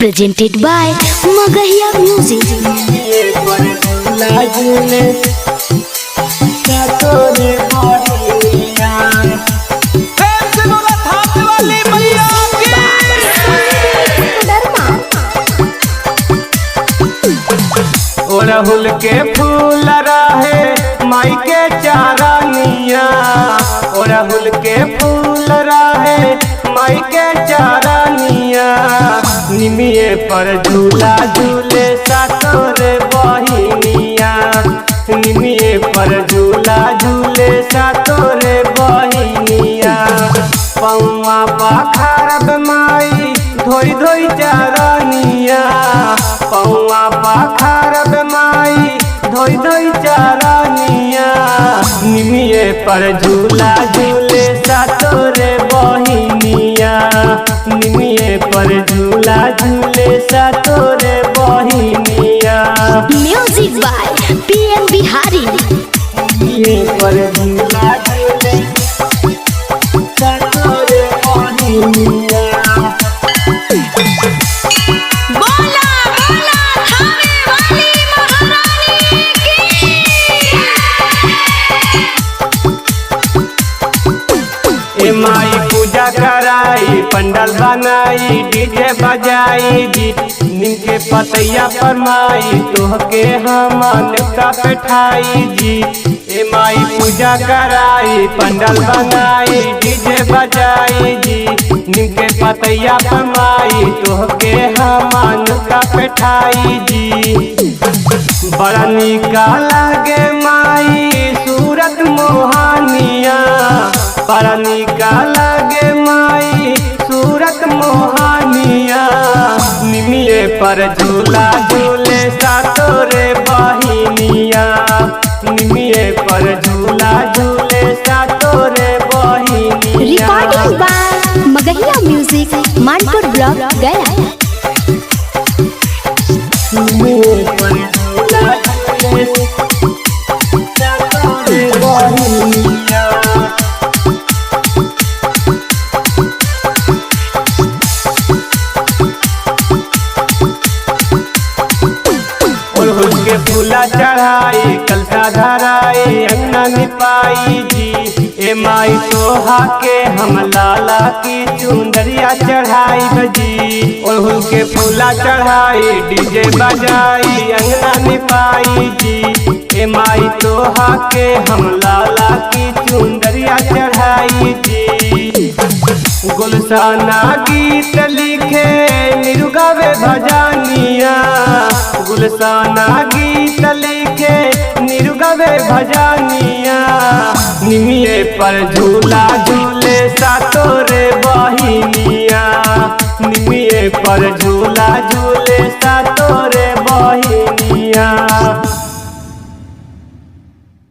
presented by Magahiya Music. ओड़हुल के फूल रहे माई के चारानिया, ओड़हुल के फूल रहे माई के चारानिया। निमिये पर झूला झूले सातोरे बहिनिया, निमिये पर झूला झूले सातोरे बहिनिया। पौआ पाखरब माई धोई धोई चारानिया, पौआ पाखरब माई धोई धोई चारानिया। निमिये पर झूला झूले सातोरे बहिनिया, निमिये पर झूला झूले सातोरे बहिनिया। Music by PM Bihari. निमिये पर झूला झूले सातोरे बहिनिया। बोला बोला थाने वाली महारानी ए माई पूजा कराई पंडाल बनाई डीजे बजाई जी। नीम के पतैया पर माई तोहके हमन का बैठाई जी। ए माई पूजा कराई पंडाल बनाई डीजे बजाई जी। नीम के पतैया पर माई तोहके हमन का बैठाई जी। बड़ा निका लागे माई सूरत मोहानिया, बड़ा निका लागे माई सूरत मोहानिया। निमिये पर झूला झूले सातोरे बहिनिया, निमिये पर झूला झूले सातोरे बहिनिया। Recording by Magahiya Music, Manpur Block, Gaya. निमिये पर झूला झूले सातोरे बहिनिया। ओड़हुल के फूला चढ़ाई कलसा धराई अंगना निपाई जी। ए माई सोहा के हम लाला की चुंदरिया चढ़ाई बजी। ओड़हुल के फूला चढ़ाई डीजे बजाई अंगना निपाई जी। ए माई सोहा के हम लाला की चुंदरिया चढ़ाई जी। गुलशाना गीत लिखे निरुगावे भजानिया, गुलशाना गीत लिखे निरुगावे भजानिया। निमिये पर झूला झूले सातोरे बहिनिया, निमिये पर झूला झूले सातोरे